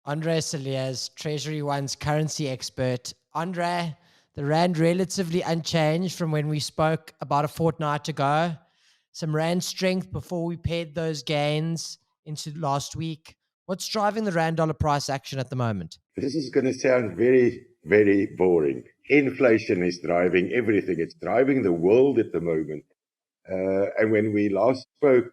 Andre Cilliers, TreasuryONE's currency expert. Andre, the rand relatively unchanged from when we spoke about a fortnight ago. Some rand strength before we paired those gains into last week. What's driving the rand dollar price action at the moment? This is going to sound very, very boring. Inflation is driving everything. It's driving the world at the moment. And when we last spoke,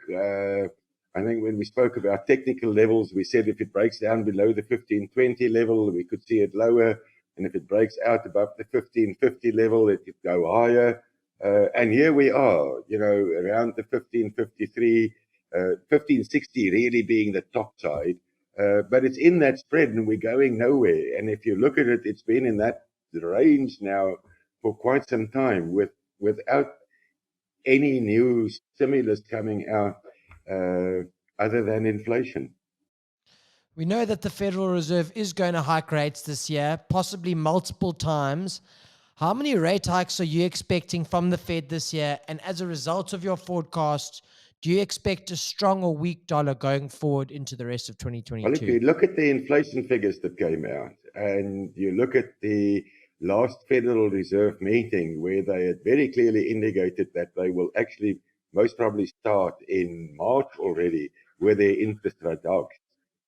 I think when we spoke about technical levels, we said if it breaks down below the 1520 level, we could see it lower. And if it breaks out above the 1550 level, it could go higher. And here we are, around the 1553, 1560 really being the top side. But it's in that spread and we're going nowhere. And if you look at it, it's been in that range now for quite some time without any new stimulus coming out other than inflation. We know that the Federal Reserve is going to hike rates this year, possibly multiple times. How many rate hikes are you expecting from the Fed this year? And as a result of your forecast, do you expect a strong or weak dollar going forward into the rest of 2022? Well, if you look at the inflation figures that came out and you look at the last Federal Reserve meeting where they had very clearly indicated that they will actually most probably start in March already with their interest rate hikes.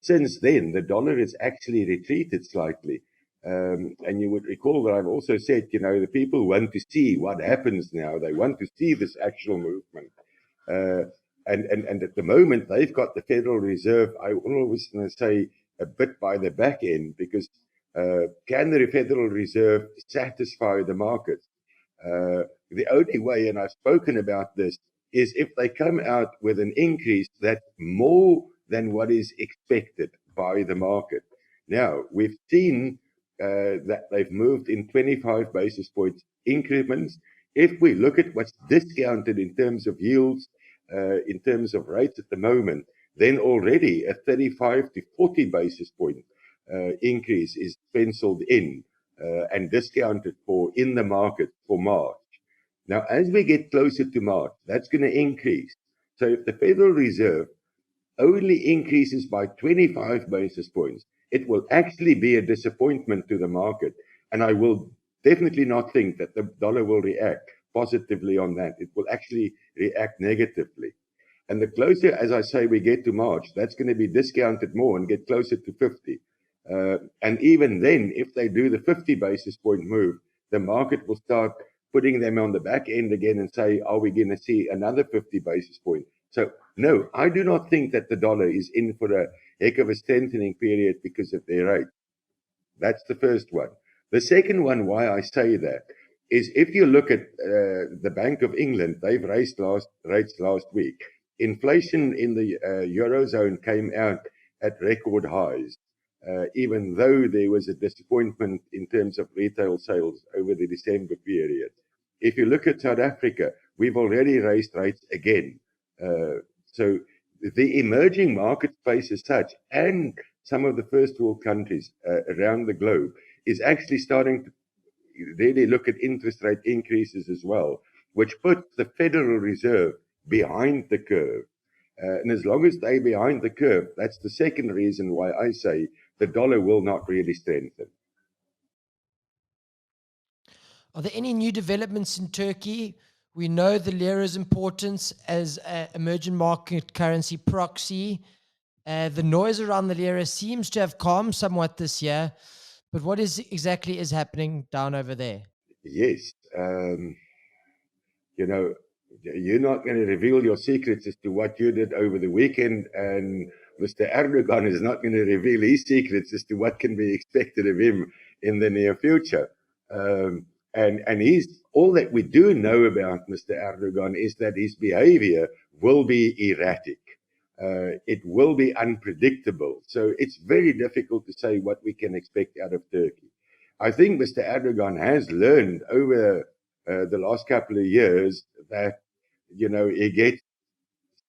Since then, the dollar has actually retreated slightly. And you would recall that I've also said, the people want to see what happens now. They want to see this actual movement. And at the moment, they've got the Federal Reserve, I always going to say, a bit by the back end, because can the Federal Reserve satisfy the markets? The only way, and I've spoken about this, is if they come out with an increase that's more than what is expected by the market. Now, we've seen that they've moved in 25 basis points increments. If we look at what's discounted in terms of yields, in terms of rates at the moment, then already a 35 to 40 basis point increase is penciled in and discounted for in the market for March. Now, as we get closer to March, that's going to increase. So if the Federal Reserve only increases by 25 basis points, it will actually be a disappointment to the market. And I will definitely not think that the dollar will react positively on that. It will actually react negatively. And the closer, as I say, we get to March, that's going to be discounted more and get closer to 50. And even then, if they do the 50 basis point move, the market will start putting them on the back end again and say, are we going to see another 50 basis point? So, no, I do not think that the dollar is in for a heck of a strengthening period because of their rate. That's the first one. The second one, why I say that, is if you look at the Bank of England, they've raised rates last week. Inflation in the Eurozone came out at record highs, even though there was a disappointment in terms of retail sales over the December period. If you look at South Africa, we've already raised rates again. So the emerging market space as such, and some of the first world countries around the globe, is actually starting to really look at interest rate increases as well, which puts the Federal Reserve behind the curve. And as long as they're behind the curve, that's the second reason why I say the dollar will not really strengthen. Are there any new developments in Turkey? We know the lira's importance as an emerging market currency proxy. The noise around the lira seems to have calmed somewhat this year, but what exactly is happening down over there? Yes. You're not going to reveal your secrets as to what you did over the weekend, and Mr. Erdoğan is not going to reveal his secrets as to what can be expected of him in the near future. And he's all that we do know about Mr. Erdoğan is that his behavior will be erratic. It will be unpredictable. So it's very difficult to say what we can expect out of Turkey. I think Mr. Erdoğan has learned over the last couple of years that, he gets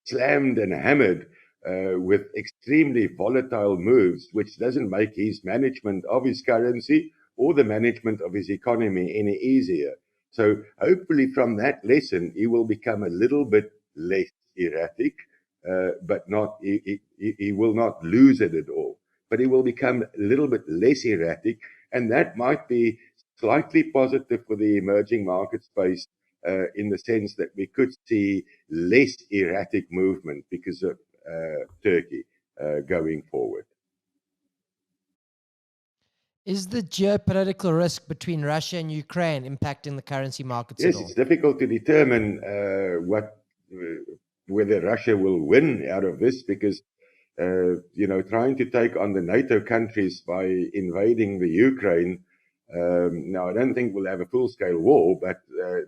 slammed and hammered with extremely volatile moves, which doesn't make his management of his currency or the management of his economy any easier. So hopefully from that lesson, he will become a little bit less erratic, but not he will not lose it at all. but he will become a little bit less erratic, and that might be slightly positive for the emerging market space in the sense that we could see less erratic movement because of Turkey going forward. Is the geopolitical risk between Russia and Ukraine impacting the currency markets Yes, at all? it's difficult to determine whether Russia will win out of this because, trying to take on the NATO countries by invading the Ukraine. Now, I don't think we'll have a full-scale war, but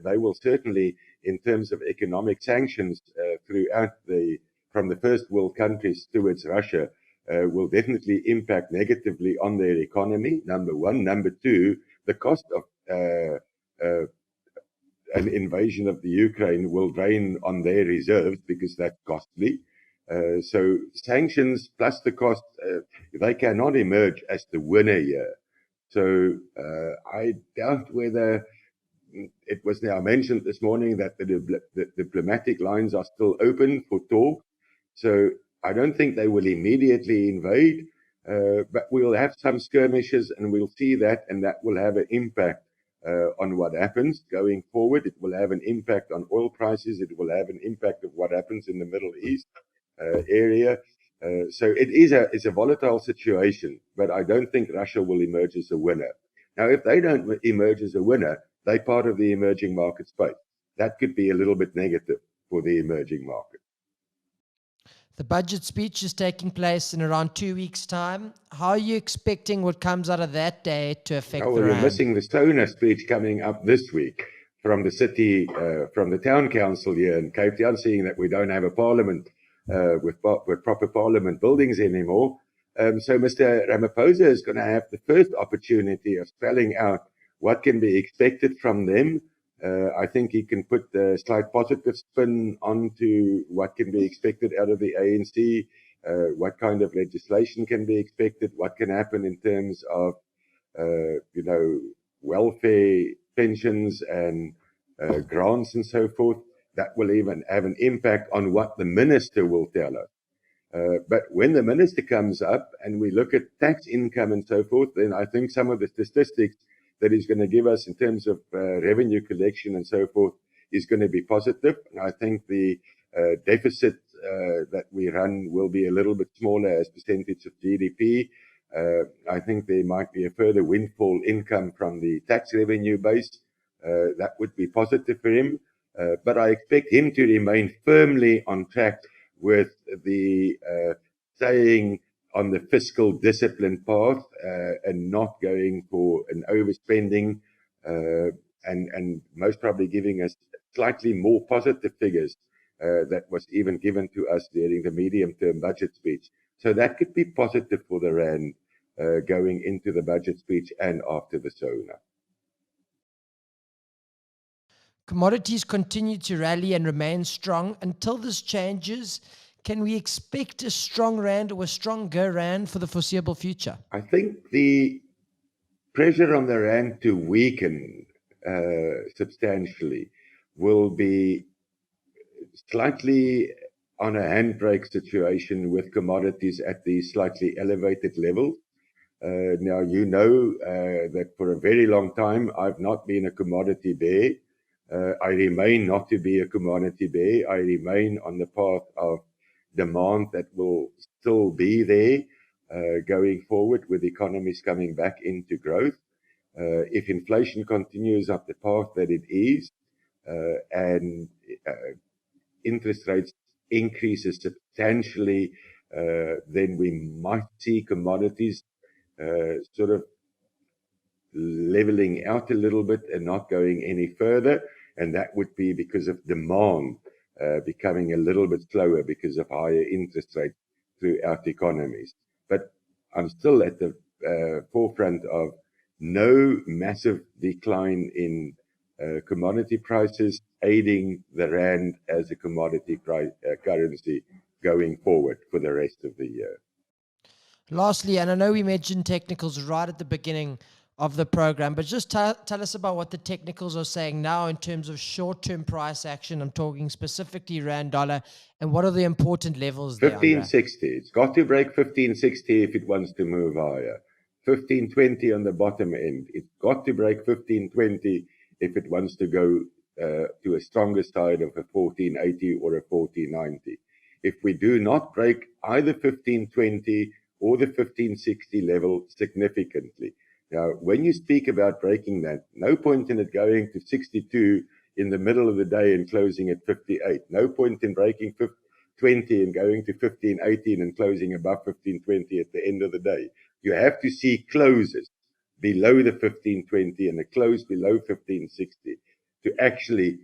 they will certainly, in terms of economic sanctions from the first world countries towards Russia, will definitely impact negatively on their economy, number one. Number two, the cost of an invasion of the Ukraine will drain on their reserves because that's costly. So sanctions plus the cost, they cannot emerge as the winner here. So I doubt whether it was now mentioned this morning that the diplomatic lines are still open for talk. So I don't think they will immediately invade, but we'll have some skirmishes and we'll see that, and that will have an impact on what happens going forward. It will have an impact on oil prices. It will have an impact of what happens in the Middle East area. So it's a volatile situation, but I don't think Russia will emerge as a winner. Now, if they don't emerge as a winner, they're part of the emerging market space. That could be a little bit negative for the emerging market. The budget speech is taking place in around 2 weeks' time. How are you expecting what comes out of that day to affect the You're rand? missing the SONA speech coming up this week from the city, from the town council here in Cape Town, seeing that we don't have a parliament with proper parliament buildings anymore. So Mr. Ramaphosa is going to have the first opportunity of spelling out what can be expected from them. I think he can put the slight positive spin onto what can be expected out of the ANC, what kind of legislation can be expected, what can happen in terms of, welfare, pensions and grants and so forth. That will even have an impact on what the minister will tell us. But when the minister comes up and we look at tax income and so forth, then I think some of the statistics that he's going to give us in terms of revenue collection and so forth is going to be positive. And I think the deficit that we run will be a little bit smaller as percentage of GDP. I think there might be a further windfall income from the tax revenue base. That would be positive for him. But I expect him to remain firmly on track with the staying on the fiscal discipline path and not going for an overspending and most probably giving us slightly more positive figures that was even given to us during the medium-term budget speech. So that could be positive for the rand going into the budget speech and after the SONA. Commodities continue to rally and remain strong. Until this changes, can we expect a strong rand or a stronger rand for the foreseeable future? I think the pressure on the rand to weaken substantially will be slightly on a handbrake situation with commodities at these slightly elevated levels. Now, that for a very long time, I've not been a commodity bear. I remain not to be a commodity bear. I remain on the path of demand that will still be there going forward with economies coming back into growth. If inflation continues up the path that it is and interest rates increases substantially, then we might see commodities sort of leveling out a little bit and not going any further. And that would be because of demand becoming a little bit slower because of higher interest rates throughout economies. But I'm still at the forefront of no massive decline in commodity prices aiding the rand as a commodity currency going forward for the rest of the year. Lastly, and I know we mentioned technicals right at the beginning, of the program. But just tell us about what the technicals are saying now in terms of short-term price action. I'm talking specifically rand dollar, and what are the important levels there? 1560. It's got to break 1560 if it wants to move higher. 1520 on the bottom end. It's got to break 1520 if it wants to go to a stronger side of a 1480 or a 1490. If we do not break either 1520 or the 1560 level significantly. Now, when you speak about breaking that, no point in it going to 62 in the middle of the day and closing at 58. No point in breaking 20 and going to 1518 and closing above 1520 at the end of the day. You have to see closes below the 1520 and a close below 1560 to actually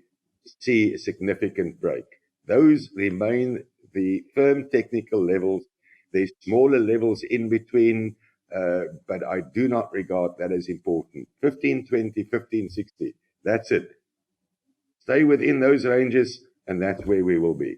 see a significant break. Those remain the firm technical levels. There's smaller levels in between, but I do not regard that as important. 1520, 1560, that's it. Stay within those ranges, and that's where we will be.